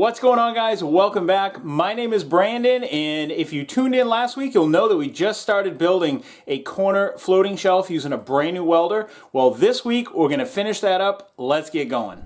What's going on, guys? Welcome back. My name is Brandon, and if you tuned in last week, you'll know that we just started building a corner floating shelf using a brand new welder. Well, this week we're going to finish that up. Let's get going.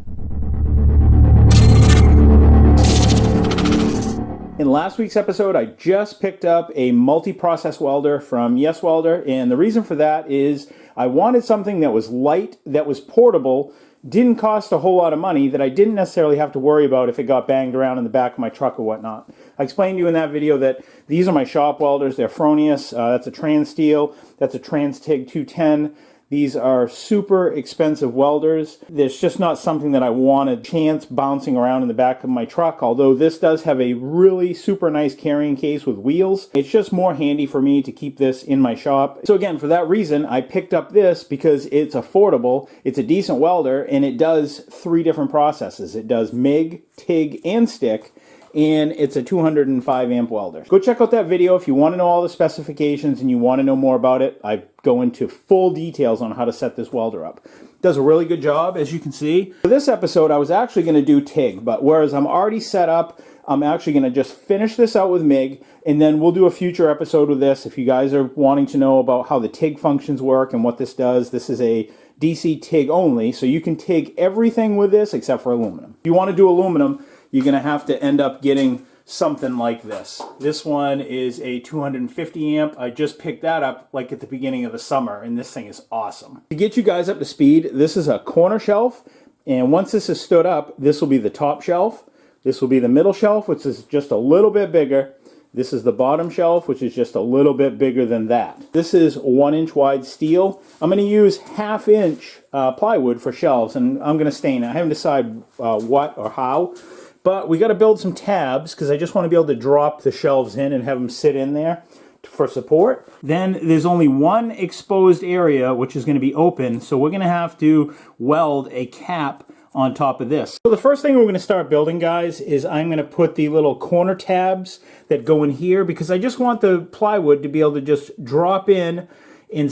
In last week's episode, I just picked up a multi-process welder from Yes Welder, and the reason for that is I wanted something that was light, that was portable, didn't cost a whole lot of money, that I didn't necessarily have to worry about if it got banged around in the back of my truck or whatnot. I explained to you in that video that these are my shop welders. They're Fronius. That's a trans steel. That's a trans TIG 210. These are super expensive welders. There's just not something that I want a chance bouncing around in the back of my truck, although this does have a really super nice carrying case with wheels. It's just more handy for me to keep this in my shop. So again, for that reason, I picked up this because it's affordable, it's a decent welder, and it does 3 different processes. It does MIG, TIG, and stick, and it's a 205 amp welder. Go check out that video if you want to know all the specifications and you want to know more about it. I go into full details on how to set this welder up. It does a really good job, as you can see. For this episode, I was actually going to do TIG, but whereas I'm already set up, I'm actually going to just finish this out with MIG, and then we'll do a future episode with this. If you guys are wanting to know about how the TIG functions work and what this does, this is a DC TIG only, so you can TIG everything with this except for aluminum. If you want to do aluminum, you're going to have to end up getting something like this. This one is a 250 amp. I just picked that up like at the beginning of the summer, and this thing is awesome. To get you guys up to speed, this is a corner shelf, and once this is stood up, this will be the top shelf. This will be the middle shelf, which is just a little bit bigger. This is the bottom shelf, which is just a little bit bigger than that. This is 1-inch wide steel. I'm going to use 1/2 inch plywood for shelves, and I'm going to stain it. I haven't decided what or how. But we got to build some tabs because I just want to be able to drop the shelves in and have them sit in there for support. Then there's only one exposed area which is going to be open, so we're going to have to weld a cap on top of this. So the first thing we're going to start building, guys, is I'm going to put the little corner tabs that go in here because I just want the plywood to be able to just drop in and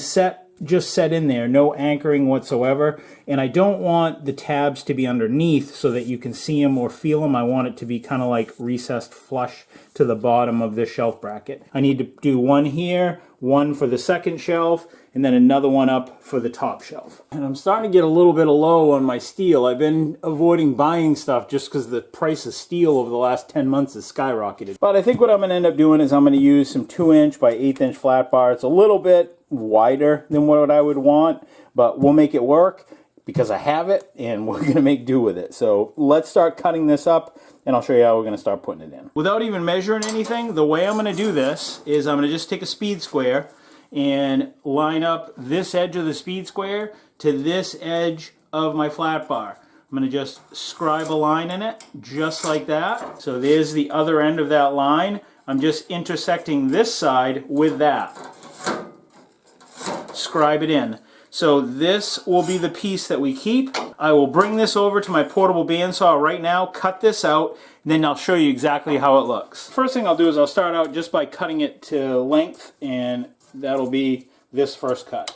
just set in there, no anchoring whatsoever. And I don't want the tabs to be underneath so that you can see them or feel them. I want it to be kind of like recessed flush to the bottom of this shelf bracket. I need to do one here, one for the second shelf, and then another one up for the top shelf. And I'm starting to get a little bit low on my steel. I've been avoiding buying stuff just because the price of steel over the last 10 months has skyrocketed. But I think what I'm going to end up doing is I'm going to use some 2-inch by 1/8 inch flat bar. It's a little bit wider than what I would want, but we'll make it work because I have it and we're going to make do with it. So let's start cutting this up and I'll show you how we're going to start putting it in. Without even measuring anything, the way I'm going to do this is I'm going to just take a speed square and line up this edge of the speed square to this edge of my flat bar. I'm going to just scribe a line in it, just like that. So there's the other end of that line. I'm just intersecting this side with that. Scribe it in. So this will be the piece that we keep. I will bring this over to my portable bandsaw right now, cut this out, and then I'll show you exactly how it looks. First thing I'll do is I'll start out just by cutting it to length, and that'll be this first cut.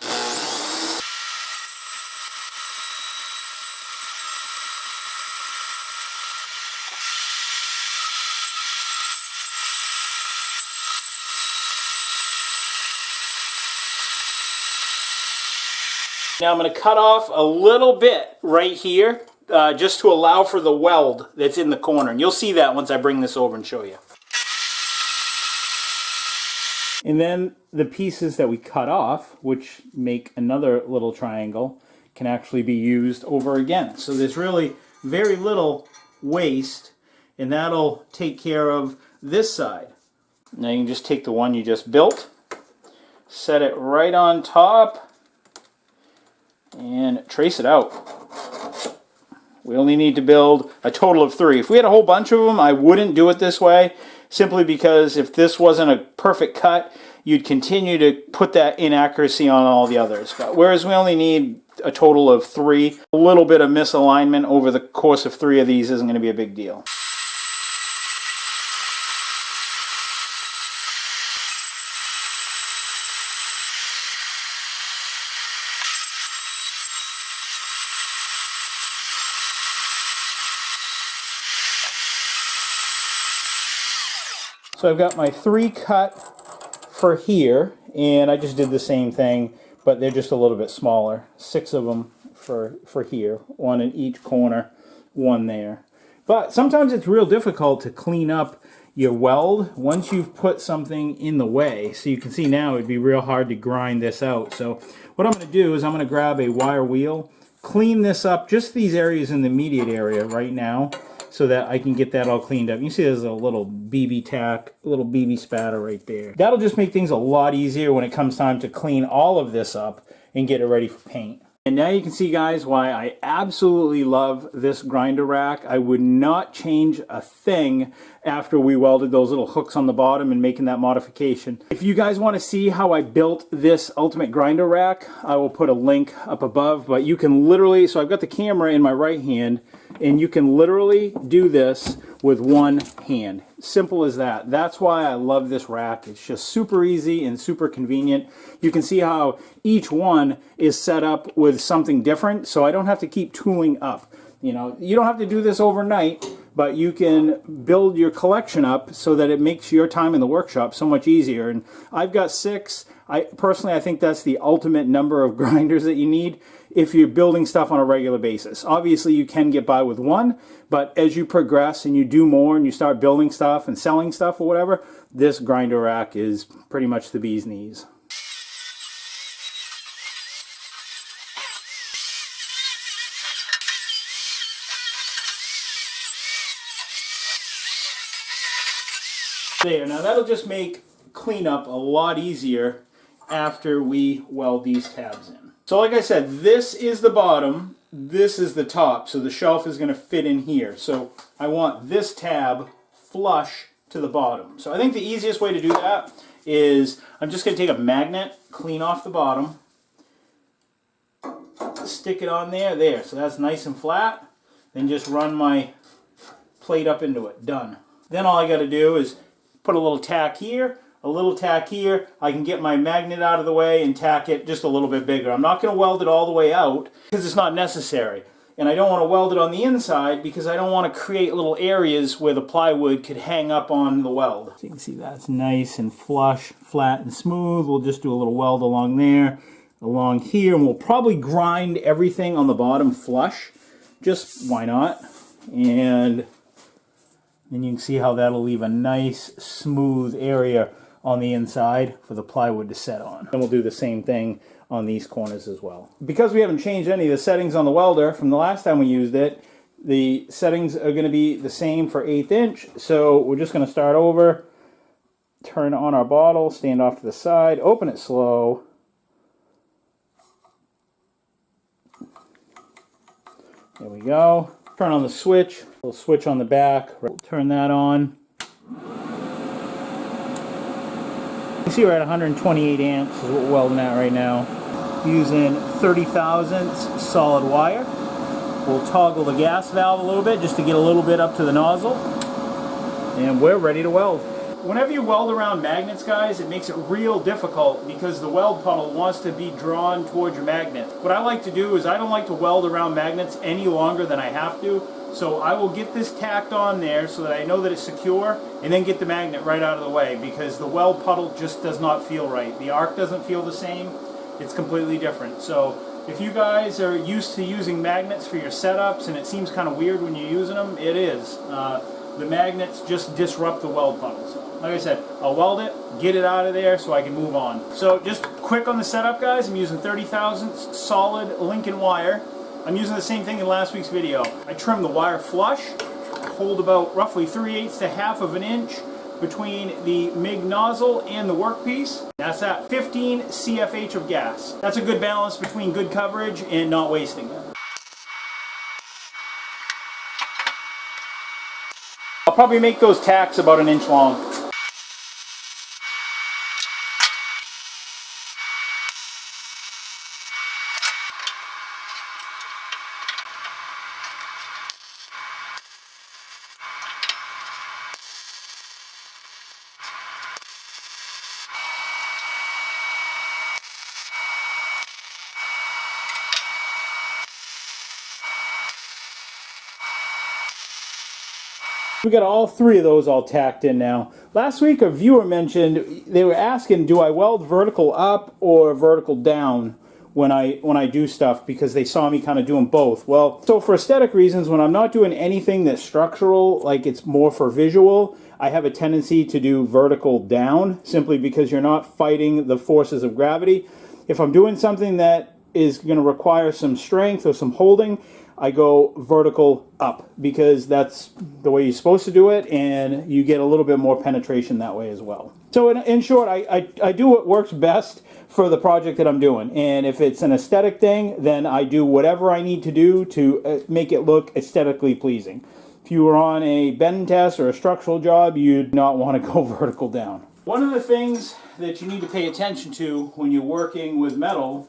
Now I'm going to cut off a little bit right here just to allow for the weld that's in the corner. And you'll see that once I bring this over and show you. And then the pieces that we cut off, which make another little triangle, can actually be used over again. So there's really very little waste, and that'll take care of this side. Now you can just take the one you just built, set it right on top, and trace it out. We only need to build a total of 3. If we had a whole bunch of them, I wouldn't do it this way, simply because if this wasn't a perfect cut, you'd continue to put that inaccuracy on all the others. But whereas we only need a total of 3, a little bit of misalignment over the course of 3 of these isn't going to be a big deal. So I've got my 3 cut for here, and I just did the same thing, but they're just a little bit smaller. 6 of them for here, 1 in each corner, 1 there. But sometimes it's real difficult to clean up your weld once you've put something in the way. So you can see now it'd be real hard to grind this out. So what I'm going to do is I'm going to grab a wire wheel, clean this up, just these areas in the immediate area right now, so that I can get that all cleaned up. You see there's a little BB tack, a little BB spatter right there. That'll just make things a lot easier when it comes time to clean all of this up and get it ready for paint. And now you can see, guys, why I absolutely love this grinder rack. I would not change a thing after we welded those little hooks on the bottom and making that modification. If you guys want to see how I built this ultimate grinder rack, I will put a link up above. But you can literally, so I've got the camera in my right hand, and you can literally do this with one hand. Simple as that. That's why I love this rack. It's just super easy and super convenient. You can see how each one is set up with something different, so I don't have to keep tooling up. You know, you don't have to do this overnight, but you can build your collection up so that it makes your time in the workshop so much easier. And I've got 6. I think that's the ultimate number of grinders that you need if you're building stuff on a regular basis. Obviously, you can get by with 1, but as you progress and you do more and you start building stuff and selling stuff or whatever, this grinder rack is pretty much the bee's knees. There, now that'll just make cleanup a lot easier after we weld these tabs in. So like I said, this is the bottom, this is the top, so the shelf is going to fit in here. So I want this tab flush to the bottom. So I think the easiest way to do that is I'm just going to take a magnet, clean off the bottom, stick it on there, so that's nice and flat, then just run my plate up into it, done. Then all I got to do is put a little tack here, a little tack here. I can get my magnet out of the way and tack it just a little bit bigger. I'm not going to weld it all the way out because it's not necessary. And I don't want to weld it on the inside because I don't want to create little areas where the plywood could hang up on the weld. So you can see that's nice and flush, flat and smooth. We'll just do a little weld along there, along here, and we'll probably grind everything on the bottom flush. Just why not? And you can see how that'll leave a nice smooth area on the inside for the plywood to set on. And we'll do the same thing on these corners as well. Because we haven't changed any of the settings on the welder from the last time we used it, the settings are going to be the same for 1/8 inch. So we're just going to start over, turn on our bottle, stand off to the side, open it slow. There we go. Turn on the switch. We'll switch on the back. We'll turn that on. You see we're at 128 amps is what we're welding at right now. Using 30 thousandths solid wire. We'll toggle the gas valve a little bit just to get a little bit up to the nozzle. And we're ready to weld. Whenever you weld around magnets, guys, it makes it real difficult because the weld puddle wants to be drawn towards your magnet. What I like to do is I don't like to weld around magnets any longer than I have to. So I will get this tacked on there so that I know that it's secure and then get the magnet right out of the way because the weld puddle just does not feel right. The arc doesn't feel the same. It's completely different. So if you guys are used to using magnets for your setups and it seems kind of weird when you're using them, it is. The magnets just disrupt the weld puddle. So, like I said, I'll weld it, get it out of there so I can move on. So just quick on the setup, guys. I'm using 30 thousandths solid Lincoln wire. I'm using the same thing in last week's video. I trim the wire flush, hold about roughly 3/8 to 1/2 inch between the MIG nozzle and the workpiece. That's at 15 CFH of gas. That's a good balance between good coverage and not wasting it. I'll probably make those tacks about 1 inch long. We got all three of those all tacked in now. Last week a viewer mentioned, they were asking, do I weld vertical up or vertical down when I do stuff, because they saw me kind of doing both. Well, so for aesthetic reasons, when I'm not doing anything that's structural, like it's more for visual, I have a tendency to do vertical down, simply because you're not fighting the forces of gravity. If I'm doing something that is going to require some strength or some holding, I go vertical up, because that's the way you're supposed to do it, and you get a little bit more penetration that way as well. So in short, I do what works best for the project that I'm doing, and if it's an aesthetic thing, then I do whatever I need to do to make it look aesthetically pleasing. If you were on a bend test or a structural job, you'd not want to go vertical down. One of the things that you need to pay attention to when you're working with metal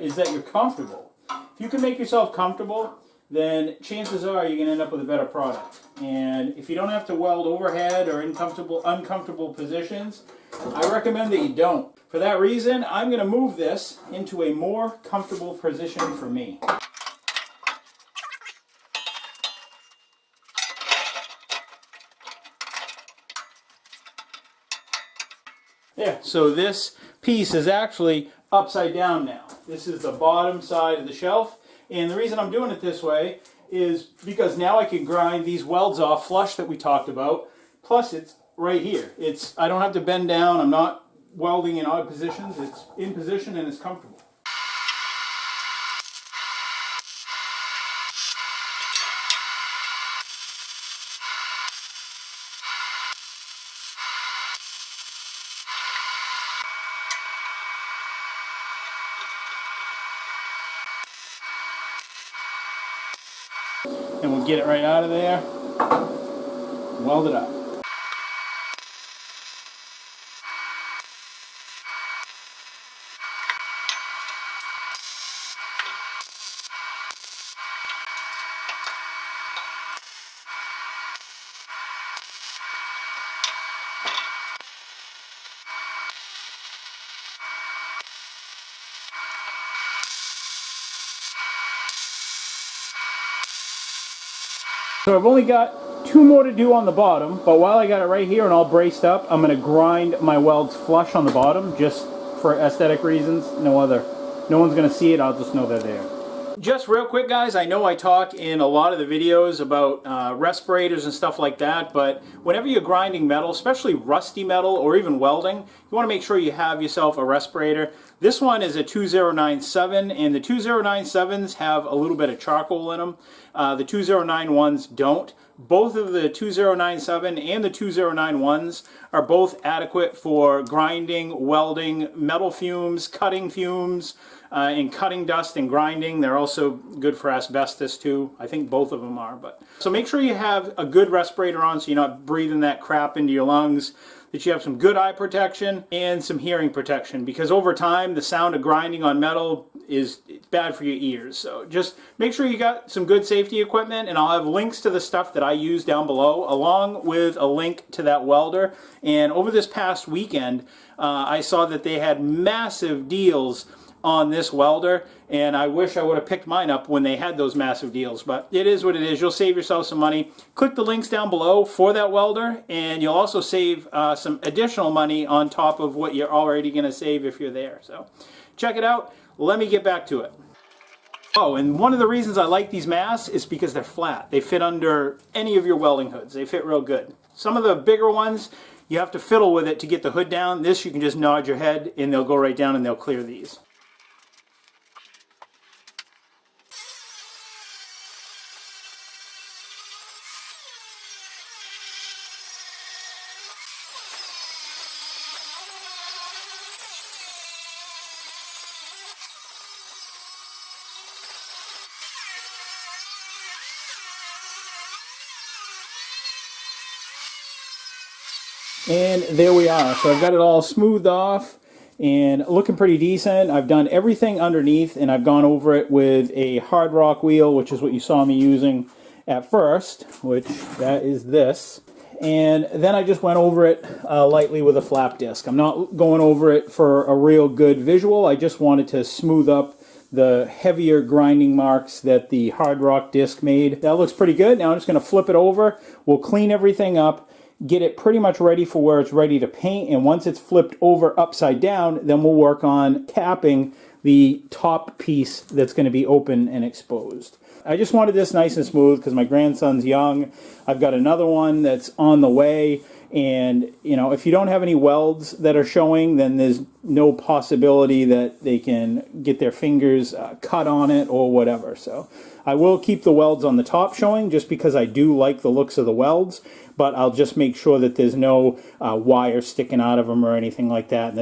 is that you're comfortable. If you can make yourself comfortable, then chances are you're going to end up with a better product. And if you don't have to weld overhead or in uncomfortable positions, I recommend that you don't. For that reason, I'm going to move this into a more comfortable position for me. Yeah, so this piece is actually upside down now. This is the bottom side of the shelf, and the reason I'm doing it this way is because now I can grind these welds off flush that we talked about, plus it's right here. I don't have to bend down, I'm not welding in odd positions, it's in position and it's comfortable. And we'll get it right out of there, weld it up. So I've only got two more to do on the bottom, but while I got it right here and all braced up, I'm going to grind my welds flush on the bottom just for aesthetic reasons, no other. No one's going to see it, I'll just know they're there. Just real quick, guys, I know I talk in a lot of the videos about respirators and stuff like that, but whenever you're grinding metal, especially rusty metal or even welding, you want to make sure you have yourself a respirator. This one is a 2097, and the 2097s have a little bit of charcoal in them. The 2091s don't. Both of the 2097 and the 2091s are both adequate for grinding, welding, metal fumes, and cutting dust and grinding. They're also good for asbestos too. I think both of them are. But so make sure you have a good respirator on so you're not breathing that crap into your lungs, that you have some good eye protection and some hearing protection, because over time the sound of grinding on metal is bad for your ears. So just make sure you got some good safety equipment, and I'll have links to the stuff that I use down below, along with a link to that welder. And over this past weekend, I saw that they had massive deals on this welder, and I wish I would have picked mine up when they had those massive deals, but it is what it is. You'll save yourself some money. Click the links down below for that welder, and you'll also save some additional money on top of what you're already going to save if you're there. So check it out. Let me get back to it. Oh, and one of the reasons I like these masks is because they're flat. They fit under any of your welding hoods. They fit real good. Some of the bigger ones, you have to fiddle with it to get the hood down. This, you can just nod your head and they'll go right down and they'll clear these. And there we are. So I've got it all smoothed off and looking pretty decent. I've done everything underneath, and I've gone over it with a hard rock wheel, which is what you saw me using at first, which that is this. And then I just went over it lightly with a flap disc. I'm not going over it for a real good visual. I just wanted to smooth up the heavier grinding marks that the hard rock disc made. That looks pretty good. Now I'm just going to flip it over. We'll clean everything up, get it pretty much ready for where it's ready to paint, and once it's flipped over upside down, then we'll work on capping the top piece that's going to be open and exposed. I just wanted this nice and smooth because my grandson's young. I've got another one that's on the way, and you know, if you don't have any welds that are showing, then there's no possibility that they can get their fingers cut on it or whatever. So I will keep the welds on the top showing just because I do like the looks of the welds, but I'll just make sure that there's no wire sticking out of them or anything like that, and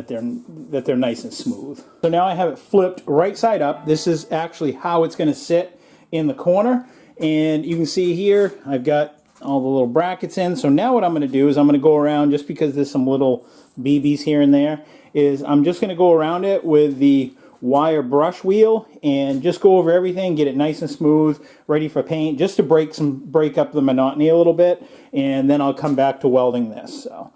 that they're nice and smooth. So now I have it flipped right side up. This is actually how it's going to sit in the corner, and you can see here I've got all the little brackets in. So now what I'm going to do is I'm going to go around, just because there's some little BBs here and there, is I'm just going to go around it with the wire brush wheel and just go over everything, get it nice and smooth, ready for paint, just to break up the monotony a little bit, and then I'll come back to welding this. So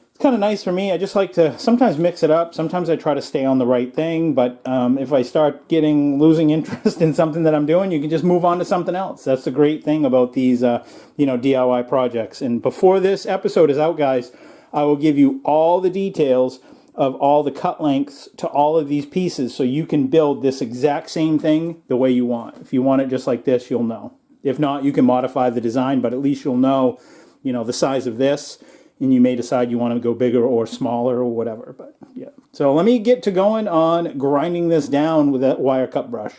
it's kind of nice for me. I just like to sometimes mix it up. Sometimes I try to stay on the right thing, but if I start losing interest in something that I'm doing, you can just move on to something else. That's the great thing about these DIY projects. And before this episode is out, guys, I will give you all the details of all the cut lengths to all of these pieces, so you can build this exact same thing the way you want. If you want it just like this, you'll know. If not, you can modify the design, but at least you'll know, the size of this, and you may decide you want to go bigger or smaller or whatever. But yeah. So let me get to going on grinding this down with that wire cut brush.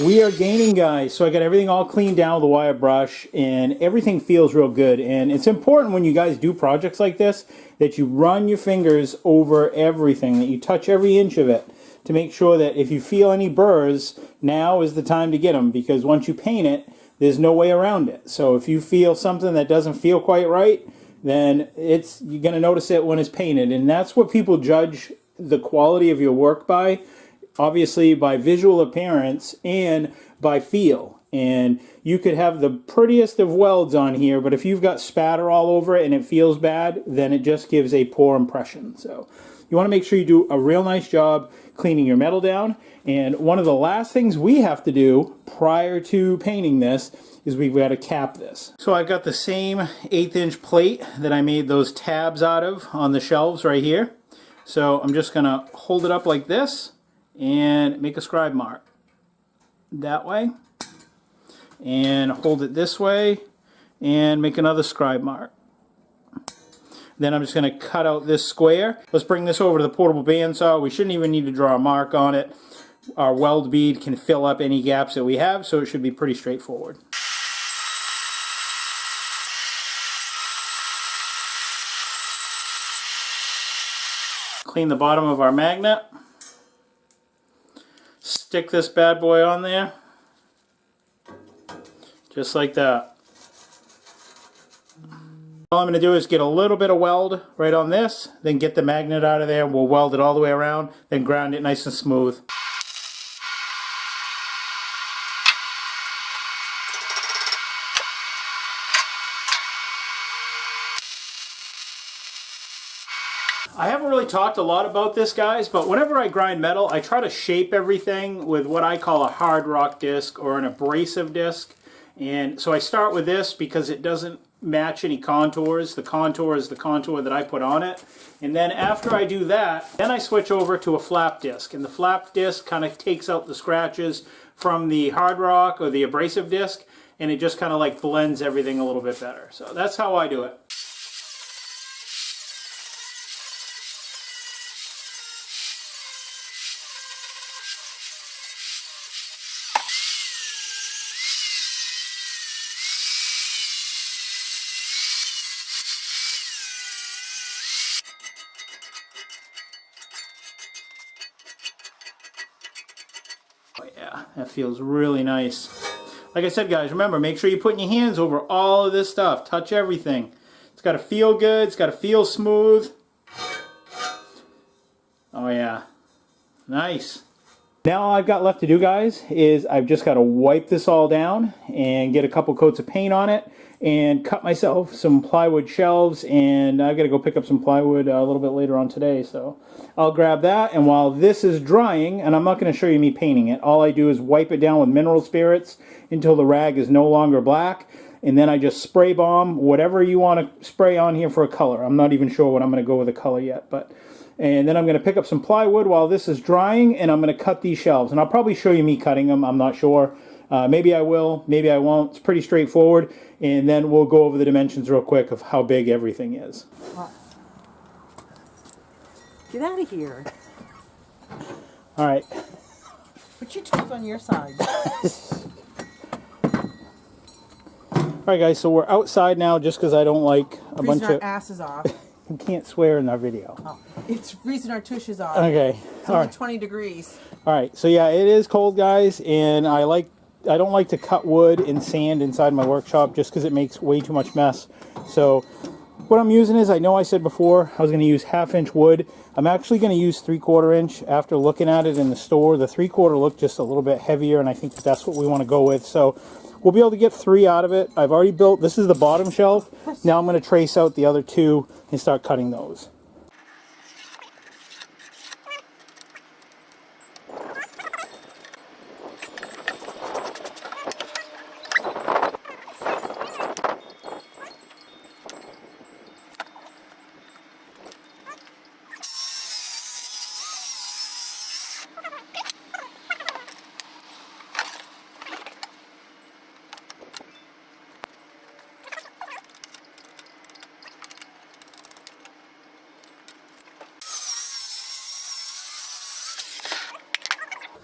We are gaining, guys. So I got everything all cleaned down with the wire brush, and everything feels real good. And it's important when you guys do projects like this that you run your fingers over everything, that you touch every inch of it, to make sure that if you feel any burrs, now is the time to get them, because once you paint it, there's no way around it. So if you feel something that doesn't feel quite right, then you're going to notice it when it's painted. And that's what people judge the quality of your work by. Obviously by visual appearance and by feel. And you could have the prettiest of welds on here, but if you've got spatter all over it and it feels bad, then it just gives a poor impression. So you want to make sure you do a real nice job cleaning your metal down. And one of the last things we have to do prior to painting this is we've got to cap this. So I've got the same 1/8 inch plate that I made those tabs out of on the shelves right here. So I'm just going to hold it up like this and make a scribe mark that way, and hold it this way and make another scribe mark. Then I'm just going to cut out this square. Let's bring this over to the portable bandsaw. We shouldn't even need to draw a mark on it. Our weld bead can fill up any gaps that we have, so it should be pretty straightforward. Clean the bottom of our magnet. Stick this bad boy on there, just like that. All I'm going to do is get a little bit of weld right on this, then get the magnet out of there, and we'll weld it all the way around, then ground it nice and smooth. I haven't really talked a lot about this, guys, but whenever I grind metal, I try to shape everything with what I call a hard rock disc or an abrasive disc. And so I start with this because it doesn't match any contours. The contour is the contour that I put on it. And then after I do that, then I switch over to a flap disc. And the flap disc kind of takes out the scratches from the hard rock or the abrasive disc, and it just kind of like blends everything a little bit better. So that's how I do it. Oh yeah, that feels really nice. Like I said, guys, remember, make sure you're putting your hands over all of this stuff. Touch everything. It's got to feel good. It's got to feel smooth. Oh yeah. Nice. Now all I've got left to do, guys, is I've just got to wipe this all down and get a couple coats of paint on it and cut myself some plywood shelves, and I've got to go pick up some plywood a little bit later on today, so I'll grab that. And while this is drying, and I'm not going to show you me painting it, all I do is wipe it down with mineral spirits until the rag is no longer black, and then I just spray bomb whatever you want to spray on here for a color. I'm not even sure what I'm going to go with a color yet, but and then I'm going to pick up some plywood while this is drying, and I'm going to cut these shelves. And I'll probably show you me cutting them. I'm not sure. Maybe I will, maybe I won't. It's pretty straightforward. And then we'll go over the dimensions real quick of how big everything is. Get out of here. All right. Put your tools on your side. All right, guys, so we're outside now just because I don't like a bunch of... Freezing our asses off. You can't swear in our video. Oh, it's freezing our tushes off. Okay. It's only 20 degrees. All right, so yeah, it is cold, guys, and I don't like to cut wood and sand inside my workshop just because it makes way too much mess. So what I'm using is, I know I said before I was going to use 1/2 inch wood. I'm actually going to use 3/4 inch. After looking at it in the store, the 3/4 looked just a little bit heavier, and I think that's what we want to go with. So we'll be able to get 3 out of it. I've already built, this is the bottom shelf. Now I'm going to trace out the other 2 and start cutting those.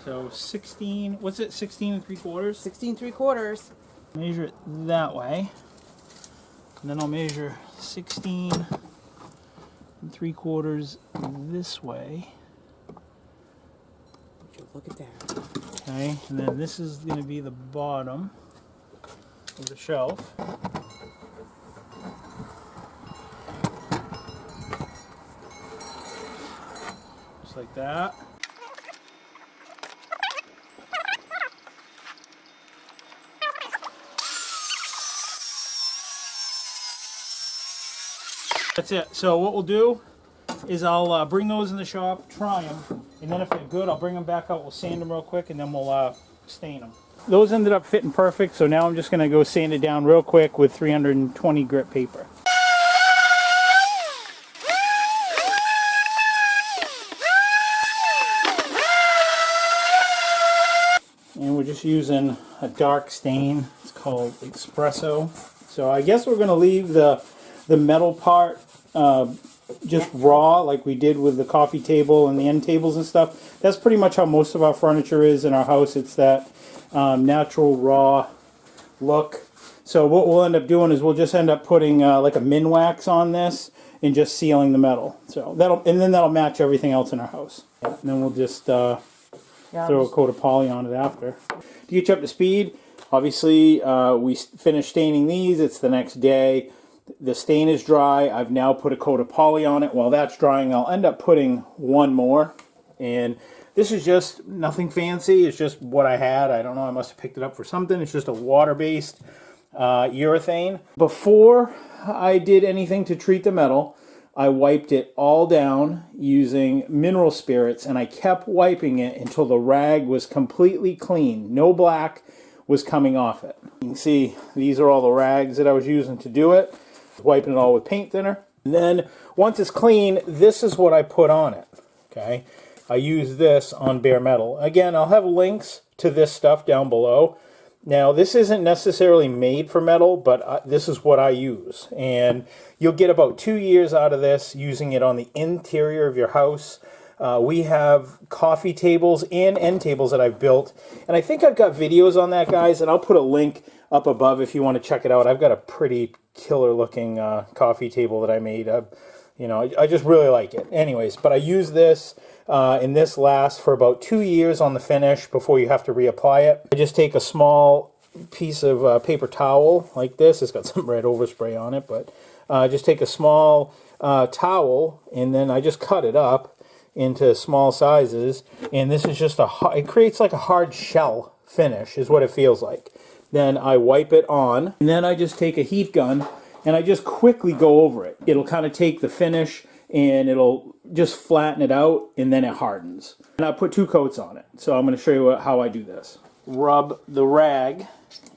So 16, what's it, 16 3/4? 16 3/4. Measure it that way. And then I'll measure 16 3/4 this way. Look at that. Okay, and then this is going to be the bottom of the shelf. Just like that. That's it. So what we'll do is I'll bring those in the shop, try them, and then if they're good, I'll bring them back out, we'll sand them real quick, and then we'll stain them. Those ended up fitting perfect, so now I'm just going to go sand it down real quick with 320 grit paper. And we're just using a dark stain. It's called Espresso. So I guess we're going to leave the metal part just raw, like we did with the coffee table and the end tables and stuff. That's pretty much how most of our furniture is in our house. It's that natural raw look. So what we'll end up doing is we'll just end up putting like a Minwax on this and just sealing the metal. So that'll match everything else in our house. And then we'll just throw a coat of poly on it after. To get you up to speed, obviously we finished staining these. It's the next day. The stain is dry. I've now put a coat of poly on it. While that's drying, I'll end up putting one more. And this is just nothing fancy. It's just what I had. I don't know. I must have picked it up for something. It's just a water-based urethane. Before I did anything to treat the metal, I wiped it all down using mineral spirits, and I kept wiping it until the rag was completely clean. No black was coming off it. You can see these are all the rags that I was using to do it. Wiping it all with paint thinner. And then once it's clean, this is what I put on it. Okay, I use this on bare metal. Again, I'll have links to this stuff down below. Now, this isn't necessarily made for metal, but this is what I use. And you'll get about 2 years out of this using it on the interior of your house. We have coffee tables and end tables that I've built. And I think I've got videos on that, guys, and I'll put a link up above if you want to check it out. I've got a pretty killer looking coffee table that I made. I just really like it. Anyways, but I use this and this lasts for about 2 years on the finish before you have to reapply it. I just take a small piece of paper towel like this. It's got some red overspray on it, but just take a small towel and then I just cut it up into small sizes, and this is just it creates like a hard shell finish is what it feels like. Then I wipe it on, and then I just take a heat gun and I just quickly go over it. It'll kind of take the finish and it'll just flatten it out, and then it hardens. And I put 2 coats on it. So I'm going to show you how I do this. Rub the rag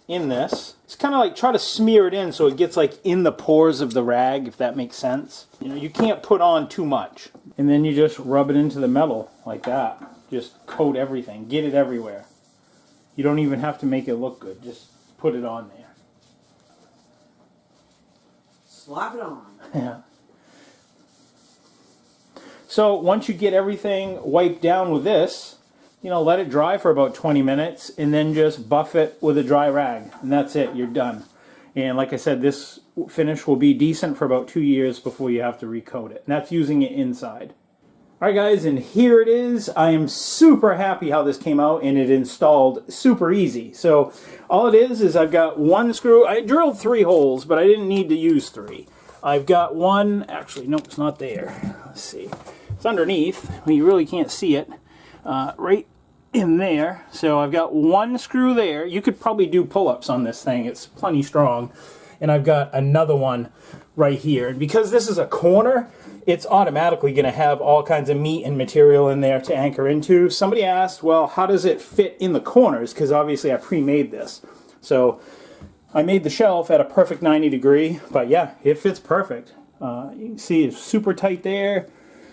in this. It's kind of like try to smear it in so it gets like in the pores of the rag, if that makes sense. You know, you can't put on too much. And then you just rub it into the metal like that. Just coat everything. Get it everywhere. You don't even have to make it look good. Just put it on there. Slap it on. Yeah. So once you get everything wiped down with this, you know, let it dry for about 20 minutes and then just buff it with a dry rag. And that's it, you're done. And like I said, this finish will be decent for about 2 years before you have to recoat it. And that's using it inside. Alright guys, and here it is. I am super happy how this came out, and it installed super easy. So all it is I've got 1 screw. I drilled 3 holes, but I didn't need to use 3. I've got one, actually, nope, it's not there. Let's see. It's underneath. You really can't see it. Right in there. So I've got 1 screw there. You could probably do pull-ups on this thing. It's plenty strong. And I've got another one right here. And because this is a corner, it's automatically going to have all kinds of meat and material in there to anchor into. Somebody asked, well, how does it fit in the corners? Because obviously I pre-made this. So I made the shelf at a perfect 90 degree, but yeah, it fits perfect. You can see it's super tight there,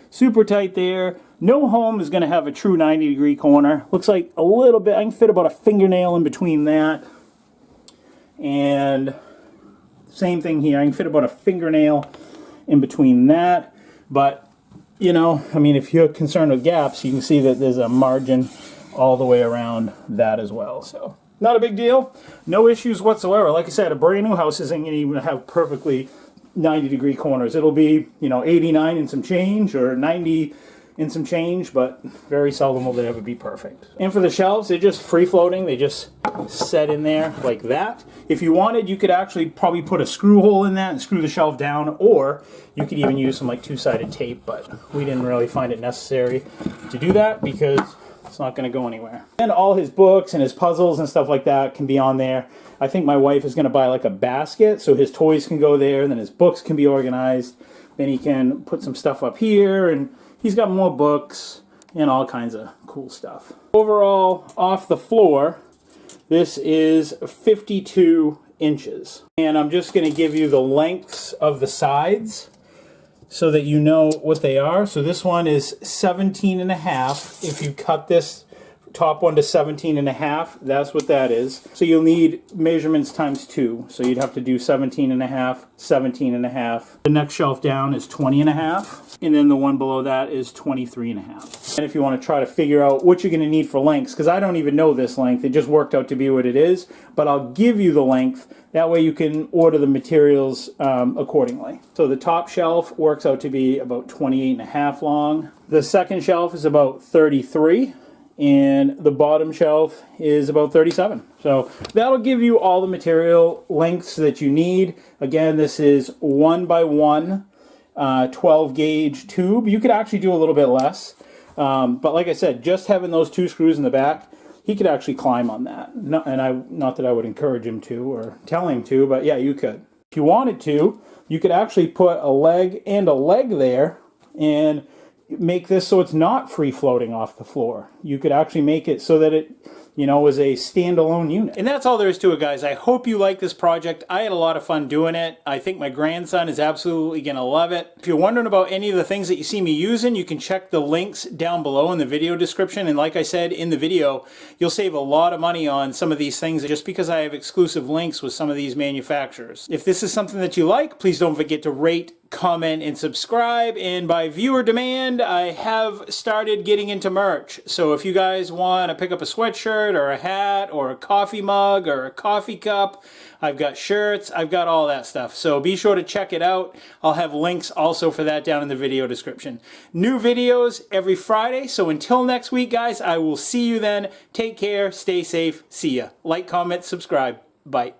super tight there. No home is going to have a true 90 degree corner. Looks like a little bit, I can fit about a fingernail in between that. And same thing here, I can fit about a fingernail in between that. But, you know, I mean, if you're concerned with gaps, you can see that there's a margin all the way around that as well. So not a big deal. No issues whatsoever. Like I said, a brand new house isn't going to even have perfectly 90 degree corners. It'll be, you know, 89 and some change or 90 and some change, but very seldom will they ever be perfect. And for the shelves, they're just free floating. They just set in there like that. If you wanted, you could actually probably put a screw hole in that and screw the shelf down, or you could even use some like 2-sided tape, but we didn't really find it necessary to do that because it's not going to go anywhere. And all his books and his puzzles and stuff like that can be on there. I think my wife is going to buy like a basket so his toys can go there, and then his books can be organized. Then he can put some stuff up here, and he's got more books and all kinds of cool stuff. Overall, off the floor, this is 52 inches. And I'm just going to give you the lengths of the sides so that you know what they are. So this one is 17.5. If you cut this top one to 17.5, that's what that is. So you'll need measurements times 2. So you'd have to do 17.5, 17.5. The next shelf down is 20.5, and then the one below that is 23.5. And if you want to try to figure out what you're going to need for lengths, because I don't even know this length, it just worked out to be what it is, but I'll give you the length. That way you can order the materials accordingly. So the top shelf works out to be about 28.5 long. The second shelf is about 33. And the bottom shelf is about 37. So that'll give you all the material lengths that you need. Again, this is 1x1 12 gauge tube. You could actually do a little bit less. But like I said, just having those 2 screws in the back, he could actually climb on that. Not that I would encourage him to or tell him to, but yeah, you could. If you wanted to, you could actually put a leg and a leg there and make this so it's not free floating off the floor. You could actually make it so that it, you know, is a standalone unit. And that's all there is to it, guys. I hope you like this project. I had a lot of fun doing it. I think my grandson is absolutely going to love it. If you're wondering about any of the things that you see me using, you can check the links down below in the video description. And like I said in the video, you'll save a lot of money on some of these things just because I have exclusive links with some of these manufacturers. If this is something that you like, please don't forget to rate, comment, and subscribe. And by viewer demand, I have started getting into merch. So if you guys want to pick up a sweatshirt or a hat or a coffee mug or a coffee cup, I've got shirts, I've got all that stuff. So be sure to check it out. I'll have links also for that down in the video description. New videos every Friday. So until next week, guys, I will see you then. Take care, stay safe, see ya. Like, comment, subscribe. Bye.